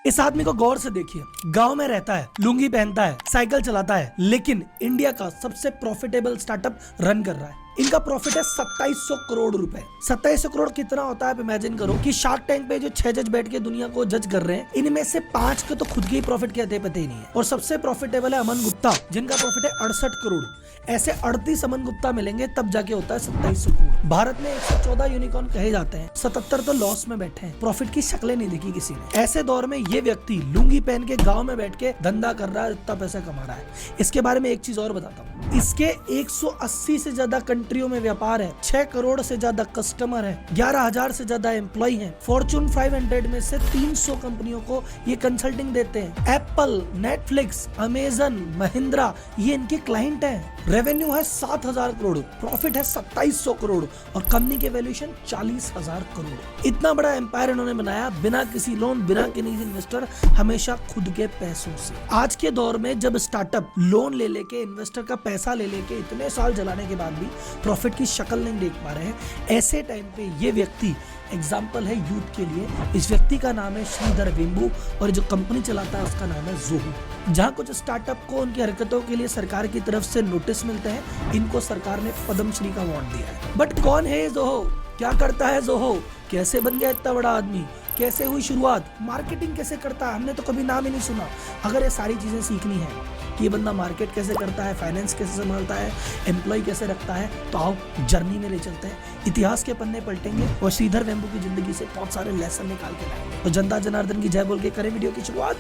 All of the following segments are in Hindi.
इस आदमी को गौर से देखिए, गांव में रहता है, लुंगी पहनता है, साइकिल चलाता है, लेकिन इंडिया का सबसे प्रॉफिटेबल स्टार्टअप रन कर रहा है। इनका प्रॉफिट है 2700 करोड़ रुपए। 2700 करोड़ कितना होता है आप इमेजिन करो कि शार्क टैंक पे जो 6 जज बैठ के दुनिया को जज कर रहे हैं, इनमें से 5 के तो खुद के ही प्रॉफिट के पते ही नहीं है। और सबसे प्रॉफिटेबल है अमन गुप्ता, जिनका प्रॉफिट है 68 करोड़। ऐसे 38 अमन गुप्ता मिलेंगे तब जाके होता है 2700 करोड़। भारत में 114 यूनिकॉर्न कहे जाते हैं, 77 तो लॉस में बैठे हैं, प्रॉफिट की शक्लें नहीं देखी किसी ने। ऐसे दौर में ये व्यक्ति लुंगी पहन के गांव में बैठ के धंधा कर रहा है, इतना पैसा कमा रहा है। इसके बारे में एक चीज और बताता हूँ, इसके 180 से ज्यादा कंट्रियों में व्यापार है, 6 करोड़ से ज्यादा कस्टमर है, 11,000 से ज्यादा एम्प्लॉय हैं। फॉर्चून 500 में से 300 कंपनियों को ये कंसल्टिंग देते हैं। एप्पल, नेटफ्लिक्स, अमेजन, महिंद्रा ये इनके क्लाइंट हैं। रेवेन्यू है 7,000 करोड़, प्रॉफिट है 2700 करोड़ और कंपनी के वैल्यूएशन 40,000 करोड़। इतना बड़ा एम्पायर इन्होंने बनाया बिना किसी लोन, बिना किसी इन्वेस्टर, हमेशा खुद के पैसों से। आज के दौर में जब स्टार्टअप लोन ले लेके, इन्वेस्टर का पैसा ले लेके इतने साल जलाने के बाद भी प्रॉफिट की शक्ल नहीं देख पा रहे हैं, ऐसे टाइम पे ये व्यक्ति एग्जाम्पल है यूथ के लिए। इस व्यक्ति का नाम है श्रीधर वेम्बू और जो कंपनी चलाता है उसका नाम है ज़ोहो। जहाँ कुछ स्टार्टअप को उनकी हरकतों के लिए सरकार की तरफ से नोटिस मिलते हैं, इनको सरकार ने पद्मश्री का अवार्ड दिया है। बट कौन है ज़ोहो, क्या करता है ज़ोहो, कैसे बन गया इतना बड़ा आदमी, कैसे हुई शुरुआत, मार्केटिंग कैसे करता है, हमने तो कभी नाम ही नहीं सुना। अगर ये सारी चीजें सीखनी है कि ये बंदा मार्केट कैसे करता है, फाइनेंस कैसे संभालता है, एम्प्लॉय कैसे रखता है, तो आओ जर्नी में ले चलते हैं। इतिहास के पन्ने पलटेंगे और श्रीधर वेम्बू की जिंदगी से बहुत सारे लेसन निकाल के लाएंगे। तो जनता जनार्दन की जय बोल के करें वीडियो की शुरुआत।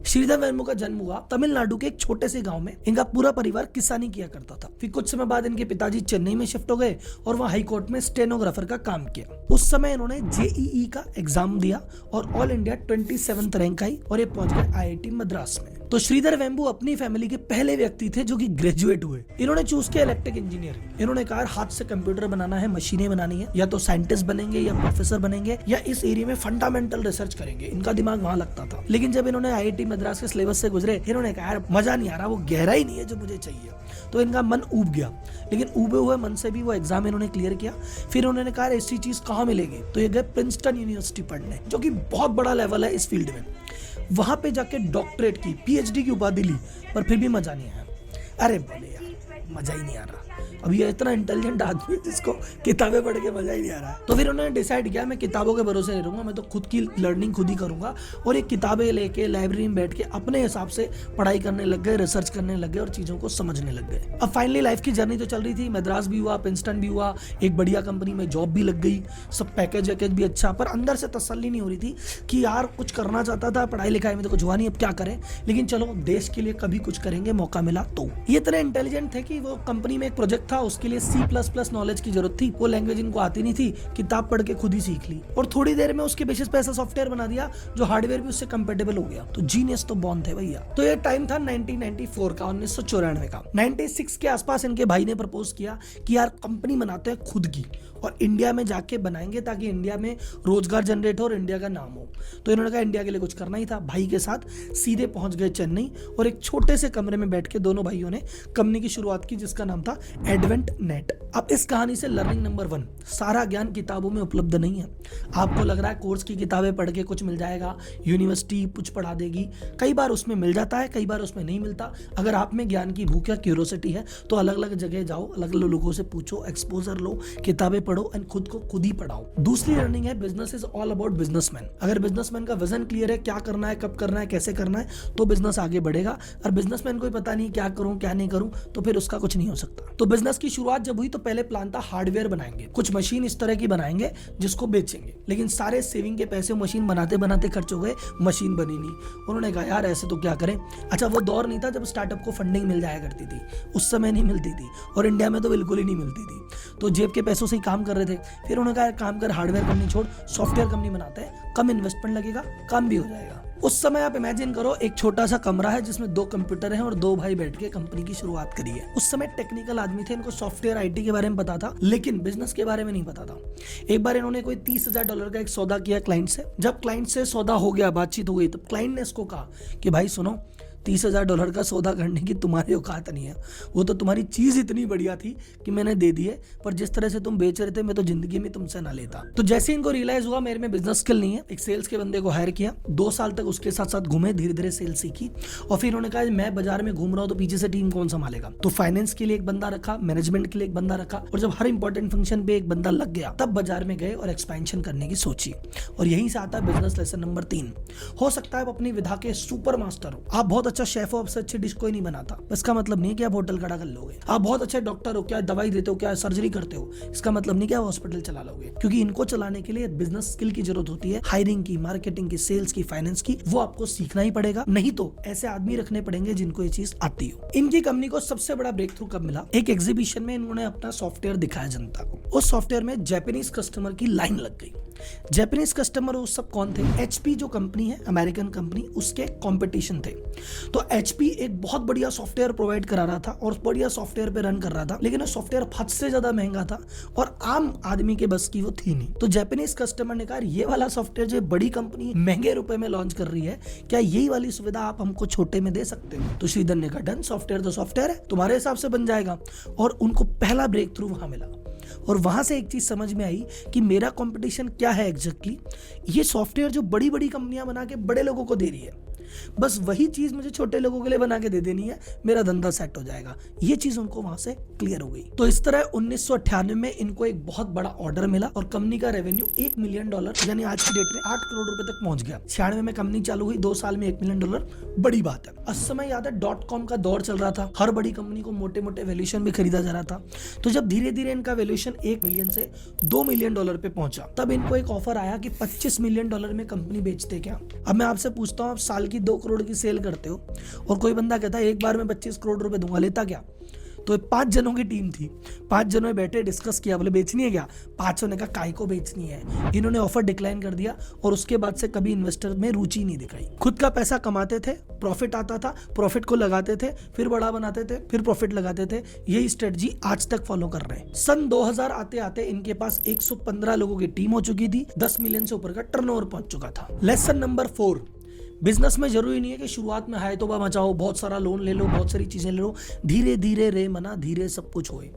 श्रीधर वेम्बू का जन्म हुआ तमिलनाडु के एक छोटे से गांव में। इनका पूरा परिवार किसानी किया करता था। फिर कुछ समय बाद इनके पिताजी चेन्नई में शिफ्ट हो गए और वहां हाई कोर्ट में स्टेनोग्राफर का काम किया। उस समय इन्होंने जेईई का एग्जाम दिया और ऑल इंडिया 27th रैंक आई और ये पहुंच गए आईआईटी मद्रास में। तो श्रीधर वेम्बू अपनी फैमिली के पहले व्यक्ति थे जो कि ग्रेजुएट हुए। इन्होंने चूज किया इलेक्ट्रिक इंजीनियरिंग। इन्होंने कहा हाथ से कंप्यूटर बनाना है, मशीनें बनानी है, या तो साइंटिस्ट बनेंगे या प्रोफेसर बनेंगे या इस एरिया में फंडामेंटल रिसर्च करेंगे। इनका दिमाग वहां लगता था। लेकिन जब इन्होंने आईआईटी मद्रास के सिलेबस से गुजरे, इन्होंने कहा यार मजा नहीं आ रहा, वो गहराई नहीं है जो मुझे चाहिए। तो इनका मन ऊब गया, लेकिन ऊबे हुए मन से भी वो एग्जाम इन्होंने क्लियर किया। फिर उन्होंने कहा ऐसी चीज कहाँ मिलेगी, तो ये गए प्रिंसटन यूनिवर्सिटी पढ़ने, जो कि बहुत बड़ा लेवल है इस फील्ड में। वहां पे जाके डॉक्टरेट की, पीएचडी की उपाधि ली, पर फिर भी मजा नहीं आया। अरे बोले यार मजा ही नहीं आ रहा, अब ये इतना इंटेलिजेंट आदमी है जिसको किताबें पढ़ के मजा ही नहीं आ रहा है। तो फिर उन्होंने डिसाइड किया मैं किताबों के भरोसे नहीं रहूंगा, मैं तो खुद की लर्निंग खुद ही करूंगा। और ये किताबें लेके लाइब्रेरी में बैठ के अपने हिसाब से पढ़ाई करने लग गए, रिसर्च करने लग गए और चीजों को समझने लग गए। अब फाइनली लाइफ की जर्नी तो चल रही थी, मद्रास भी हुआ, प्रिंसटन भी हुआ, एक बढ़िया कंपनी में जॉब भी लग गई, सब पैकेज वैकेज भी अच्छा, पर अंदर से तसल्ली नहीं हो रही थी कि यार कुछ करना चाहता था, पढ़ाई लिखाई में तो कुछ हुआ नहीं, अब क्या करें, लेकिन चलो देश के लिए कभी कुछ करेंगे, मौका मिला तो। ये इतने इंटेलिजेंट थे कि वो कंपनी में एक प्रोजेक्ट था, उसके लिए C++ नॉलेज की जरूरत थी। वो लैंग्वेज इनको आती नहीं थी, किताब पढ़ के खुद ही सीख ली और थोड़ी देर में उसके बेसिस पे ऐसा सॉफ्टवेयर बना दिया जो हार्डवेयर भी उससे कंपेटेबल हो गया। तो जीनियस तो बॉर्न थे भैया। तो ये टाइम था 1994 का, 1994 का। 96 के आसपास इनके भाई ने प्रपोज किया कि यार कंपनी बनाते हैं खुद की और इंडिया में जाके बनाएंगे ताकि इंडिया में रोजगार जनरेट हो और इंडिया का नाम हो। तो इन्होंने कहा इंडिया के लिए कुछ करना ही था। भाई के साथ सीधे पहुंच गए चेन्नई और एक छोटे से कमरे में बैठ के दोनों भाइयों ने कंपनी की शुरुआत की जिसका नाम था एडवेंट नेट। अब इस कहानी से लर्निंग नंबर 1, सारा ज्ञान किताबों में उपलब्ध नहीं है। आपको लग रहा है कोर्स की किताबें पढ़ के कुछ मिल जाएगा, यूनिवर्सिटी कुछ पढ़ा देगी, कई बार उसमें मिल जाता है, कई बार उसमें नहीं मिलता। अगर आप में ज्ञान की भूख या क्यूरियोसिटी है तो अलग अलग जगह जाओ, अलग अलग लोगों से पूछो, एक्सपोजर लो, किताबें पढ़ो एंड खुद को खुद ही पढ़ाओ। दूसरी लर्निंग है business is all about businessman. अगर बिजनेसमैन का विजन क्लियर है, क्या करना है, कब करना है, कैसे करना है, तो बिजनेस आगे बढ़ेगा। और बिजनेसमैन को पता नहीं क्या करूं क्या नहीं करूं, तो फिर उसका कुछ नहीं हो सकता। तो बिजनेस की शुरुआत जब हुई तो पहले प्लान था हार्डवेयर बनाएंगे, कुछ मशीन इस तरह की बनाएंगे जिसको बेचेंगे। लेकिन सारे सेविंग के पैसे मशीन बनाते बनाते खर्च हो गए, मशीन बनी नहीं। उन्होंने कहा यार ऐसे तो क्या करें। अच्छा वो दौर नहीं था जब स्टार्टअप को फंडिंग मिल जाया करती थी, उस समय नहीं मिलती थी और इंडिया में तो बिल्कुल ही नहीं मिलती थी। तो जेब के पैसों से ही काम कर रहे थे। फिर उन्होंने कहा काम कर, हार्डवेयर कंपनी छोड़, सॉफ्टवेयर कंपनी बनाते हैं, कम इन्वेस्टमेंट लगेगा, काम भी हो जाएगा। उस समय आप इमेजिन करो एक छोटा सा कमरा है जिसमें 2 कंप्यूटर हैं और 2 भाई बैठ के कंपनी की शुरुआत करी है। उस समय टेक्निकल आदमी थे, इनको सॉफ्टवेयर आईटी के बारे में पता था लेकिन बिजनेस के बारे में नहीं पता था। एक बार इन्होंने कोई $30,000 का एक सौदा किया क्लाइंट से। जब क्लाइंट से सौदा हो गया, बातचीत हो गई, तब क्लाइंट ने इसको कहा कि भाई सुनो $30,000 का सौदा करने की तुम्हारी औकात नहीं है। वो तो तुम्हारी चीज इतनी बढ़िया थी कि मैंने दे दी है, पर जिस तरह से तुम बेच रहे थे मैं तो जिंदगी में तुमसे ना लेता। तो जैसे इनको रियलाइज हुआ मेरे में बिजनेस स्किल नहीं है, एक सेल्स के बंदे को हायर किया, 2 साल तक उसके साथ साथ घूमे, धीरे धीरे सेल्स सीखी और फिर उन्होंने कहा मैं बाजार में घूम रहा हूँ तो पीछे से टीम कौन संभालेगा। तो फाइनेंस के लिए एक बंदा रखा, मैनेजमेंट के लिए एक बंदा रखा, और जब हर इंपॉर्टेंट फंक्शन पे एक बंदा लग गया तब बाजार में गए और एक्सपेंशन करने की सोची। और यहीं से आता है बिजनेस लेसन नंबर 3। हो सकता है आप अपनी विधा के सुपर मास्टर हो, आप बहुत अच्छा शेफ हो, आपसे अच्छी डिश कोई नहीं बनाता, इसका मतलब नहीं कि आप होटल खड़ा कर लोगे। आप बहुत अच्छे डॉक्टर हो, क्या दवाई देते हो, क्या सर्जरी करते हो, इसका मतलब नहीं कि आप हॉस्पिटल चला लोगे। क्योंकि इनको चलाने के लिए बिजनेस स्किल की जरूरत होती है, हायरिंग की, मार्केटिंग की, सेल्स की, फाइनेंस की, वो आपको सीखना ही पड़ेगा। नहीं तो ऐसे आदमी रखने पड़ेंगे जिनको ये चीज आती हो। इनकी कंपनी को सबसे बड़ा ब्रेक थ्रू कब मिला? एक एग्जीबिशन में इन्होंने अपना सॉफ्टवेयर दिखाया जनता को। उस सॉफ्टवेयर में जापानीज कस्टमर की लाइन लग गई। जापानीज कस्टमर वो सब कौन थे? एचपी जो कंपनी है, अमेरिकन कंपनी, उसके कंपटीशन थे। तो एचपी एक बहुत बढ़िया सॉफ्टवेयर प्रोवाइड करा रहा था और बढ़िया सॉफ्टवेयर पे रन कर रहा था, लेकिन वो सॉफ्टवेयर हद से ज्यादा महंगा था और आम आदमी के बस की वो थी नहीं। तो जापानीज कस्टमर ने कहा ये वाला सॉफ्टवेयर जो बड़ी कंपनी महंगे रुपए में लॉन्च कर रही है, क्या यही वाली सुविधा आप हमको छोटे में दे सकते हो? तो श्रीधर ने कहा डन, सॉफ्टवेयर तो सॉफ्टवेयर है, तुम्हारे हिसाब से बन जाएगा। और उनको पहला ब्रेक थ्रू वहां मिला और वहां से एक चीज समझ में आई कि मेरा कंपटीशन क्या है एग्जैक्टली। ये सॉफ्टवेयर जो बड़ी बड़ी कंपनियां बना के बड़े लोगों को दे रही है, बस वही चीज मुझे छोटे लोगों के लिए बना के दे देनी है, मेरा धंधा सेट हो जाएगा। ये चीज उनको वहां से क्लियर हो गई। तो इस तरह 1998 में इनको एक बहुत बड़ा ऑर्डर मिला और कंपनी का रेवेन्यू $1 मिलियन यानी आज की डेट में 8 करोड़ रुपए तक पहुंच गया। 96 में कंपनी चालू हुई, 2 साल में $1 मिलियन, बड़ी बात है। उस समय याद है .com का दौर चल रहा था, हर बड़ी कंपनी को मोटे मोटे वैल्यूएशन में खरीदा जा रहा था। तो जब धीरे धीरे इनका वैल्यूएशन $1 मिलियन से $2 मिलियन पे पहुंचा, तब इनको एक ऑफर आया कि $25 मिलियन में कंपनी बेचते क्या। अब मैं आपसे पूछता हूँ, आप साल की 2 करोड़ की सेल करते हो और कोई बंदा कहता है एक बार में 25 करोड़ रुपए दूंगा, लेता क्या? तो 5 जनों की टीम थी, 5 जनों में बैठे डिस्कस किया, बोले बेचनी है क्या? 5 ने कहा काय को बेचनी है। इन्होंने ऑफर डिक्लाइन कर दिया और उसके बाद से कभी इन्वेस्टर में रुचि नहीं दिखाई। खुद का पैसा कमाते थे, प्रॉफिट आता था, प्रॉफिट को लगाते थे, फिर बड़ा बनाते थे, फिर प्रॉफिट लगाते थे। यही स्ट्रेटजी आज तक फॉलो कर रहे हैं। सन 2000 आते आते इनके पास 115 लोगों की टीम हो चुकी थी, 10 मिलियन से ऊपर का टर्नओवर पहुंच चुका था। लेसन नंबर 4, बिजनेस में जरूरी नहीं है कि शुरुआत में हाय तौबा मचाओ, बहुत सारा लोन ले लो, बहुत सारी चीजें ले लो। धीरे धीरे रे मना, धीरे सब कुछ होए।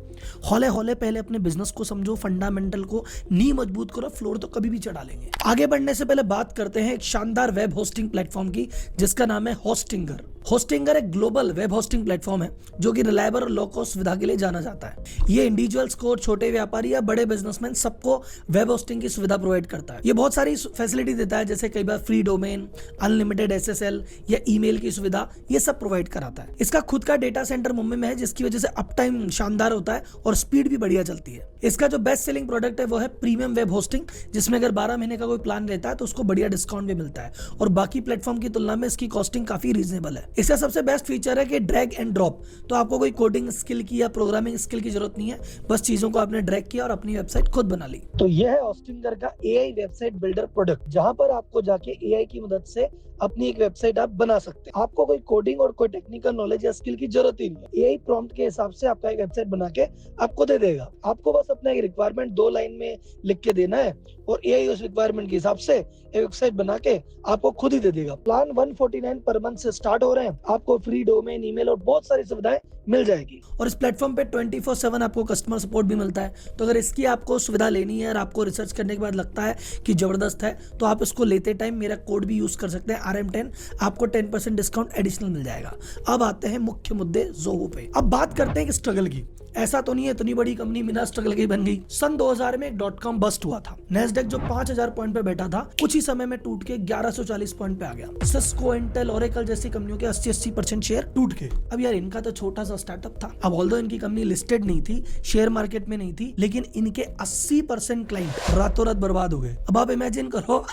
हौले हौले पहले अपने बिजनेस को समझो, फंडामेंटल को नींव मजबूत करो, फ्लोर तो कभी भी चढ़ा लेंगे। आगे बढ़ने से पहले बात करते हैं एक शानदार वेब होस्टिंग प्लेटफॉर्म की जिसका नाम है होस्टिंगर। होस्टिंगर एक ग्लोबल वेब होस्टिंग प्लेटफॉर्म है जो कि रिलायबल और लो कॉस्ट सुविधा के लिए जाना जाता है। ये इंडिविजुअल्स को, छोटे व्यापारी या बड़े बिजनेसमैन सबको वेब होस्टिंग की सुविधा प्रोवाइड करता है। ये बहुत सारी फैसिलिटी देता है, जैसे कई बार फ्री डोमेन, अनलिमिटेड SSL या ईमेल की सुविधा, ये सब प्रोवाइड कराता है। इसका खुद का डेटा सेंटर मुंबई में है जिसकी वजह से अप टाइम शानदार होता है और स्पीड भी बढ़िया चलती है। इसका जो बेस्ट सेलिंग प्रोडक्ट है वो है प्रीमियम वेब होस्टिंग, जिसमें अगर 12 महीने का कोई प्लान लेता है तो उसको बढ़िया डिस्काउंट भी मिलता है और बाकी प्लेटफॉर्म की तुलना में इसकी कॉस्टिंग काफी रीजनेबल है। इसका सबसे बेस्ट फीचर है कि ड्रैग एंड ड्रॉप, तो आपको कोई कोडिंग स्किल की या प्रोग्रामिंग स्किल की जरूरत नहीं है, बस चीजों को आपने ड्रैग किया और अपनी वेबसाइट खुद बना ली। तो यह है होस्टिंगर का AI वेबसाइट बिल्डर प्रोडक्ट, जहां पर आपको जाके AI की मदद से अपनी एक वेबसाइट आप बना सकते हैं। आपको कोई कोडिंग और कोई टेक्निकल नॉलेज या स्किल की जरूरत ही नहीं है। AI प्रॉम्प्ट के हिसाब से आपका एक वेबसाइट बना के आपको दे देगा। आपको बस अपना एक रिक्वायरमेंट 2 लाइन में लिख के देना है और AI उस रिक्वायरमेंट के हिसाब से एक वेबसाइट बना के आपको खुद ही दे देगा। प्लान 149 पर मंथ से स्टार्ट हो रहे हैं। आपको फ्री डोमेन, ईमेल और बहुत सारी सुविधाएं मिल जाएगी और इस प्लेटफॉर्म पे 24/7 आपको कस्टमर सपोर्ट भी मिलता है। तो अगर इसकी आपको सुविधा लेनी है और आपको रिसर्च करने के बाद लगता है कि जबरदस्त है, तो आप इसको लेते टाइम मेरा कोड भी यूज कर सकते हैं RM10, आपको 10% डिस्काउंट एडिशनल मिल जाएगा। अब आते हैं मुख्य मुद्दे ज़ोहो पे। अब बात करते हैं कि स्ट्रगल की। ऐसा तो नहीं है इतनी बड़ी कंपनी बिना स्ट्रगल के बन गई। सन 2000 में एक .com बस्ट हुआ था। नेस्डेक जो 5000 पॉइंट पे बैठा था, कुछ ही समय में टूट के 1140 पॉइंट पे आ गया। सिस्को, इंटेल, ओरेकल जैसी कंपनियों के 80% शेयर टूट के। अब यार इनका तो छोटा सा स्टार्टअप था। अब ऑल्दो इनकी कंपनी लिस्टेड नहीं थी, शेयर मार्केट में नहीं थी, लेकिन इनके 80% क्लाइंट रातों रात बर्बाद हो गए। अब आप इमेजिन करो,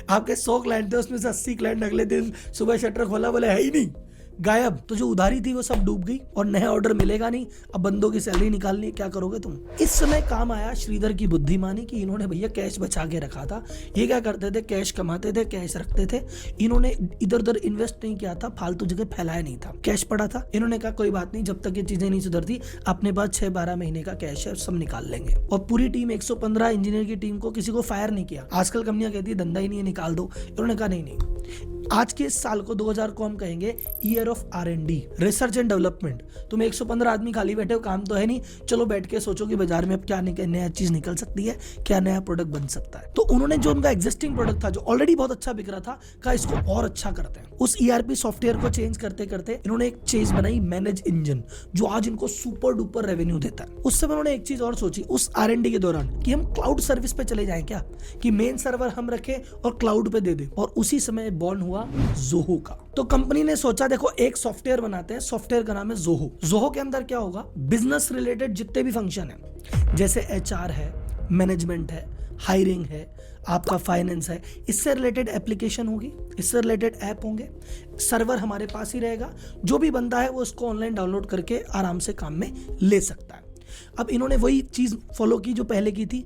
आपके 100 क्लाइंट थे, उसमें से 80 क्लाइंट अगले दिन सुबह शटर खोला, बोले है ही नहीं, गायब। तो जो उधारी थी वो सब डूब गई और नया ऑर्डर मिलेगा नहीं। अब बंदों की सैलरी निकालनी, क्या करोगे तुम? इस समय काम आया श्रीधर की बुद्धिमानी कि इन्होंने भैया कैश बचा के रखा था। ये क्या करते थे, कैश कमाते थे, कैश रखते थे। इन्होंने इधर उधर इन्वेस्ट नहीं किया था, फालतू जगह फैलाया नहीं था, कैश पड़ा था। इन्होंने कहा कोई बात नहीं, जब तक ये चीजें नहीं सुधरती अपने पास 6-12 महीने का कैश है, सब निकाल लेंगे। और पूरी टीम 115 इंजीनियर की टीम को किसी को फायर नहीं किया। आजकल कंपनियां कहती है धंधा ही नहीं है, निकाल दो। इन्होंने कहा नहीं, आज के इस साल को 2000 को हम कहेंगे year of R&D, research and development. तुम 115 आदमी खाली बैठे हो, काम तो है नहीं, चलो बैठ के सोचो कि बाजार में अब क्या नया चीज निकल सकती है, क्या नया प्रोडक्ट बन सकता है। तो उन्होंने जो उनका एग्जिस्टिंग प्रोडक्ट था जो ऑलरेडी बहुत अच्छा बिक रहा था, कहा इसको और अच्छा करते हैं। उस ERP सॉफ्टवेयर को चेंज करते करते इन्होंने एक चीज बनाई, मैनेज इंजन, जो आज इनको सुपर डुपर रेवेन्यू देता है। उस समय उन्होंने एक चीज और सोची उस R&D के दौरान कि हम क्लाउड सर्विस पे चले जाएं क्या, कि मेन सर्वर हम रखें और क्लाउड पे दे दें। और उसी समय बॉर्न हुआ ज़ोहो का। तो कंपनी ने सोचा देखो एक सॉफ्टवेयर बनाते हैं, सॉफ्टवेयर का नाम है ज़ोहो। ज़ोहो के अंदर क्या होगा, बिजनेस रिलेटेड जितने भी फंक्शन है, जैसे HR है, मैनेजमेंट है, हायरिंग है, आपका फाइनेंस है, इससे रिलेटेड एप्लीकेशन होगी, इससे रिलेटेड ऐप होंगे, सर्वर हमारे पास ही रहेगा। जो भी बंदा है वो उसको ऑनलाइन डाउनलोड करके आराम से काम में ले सकता है। अब इन्होंने वही चीज फॉलो की जो पहले की थी।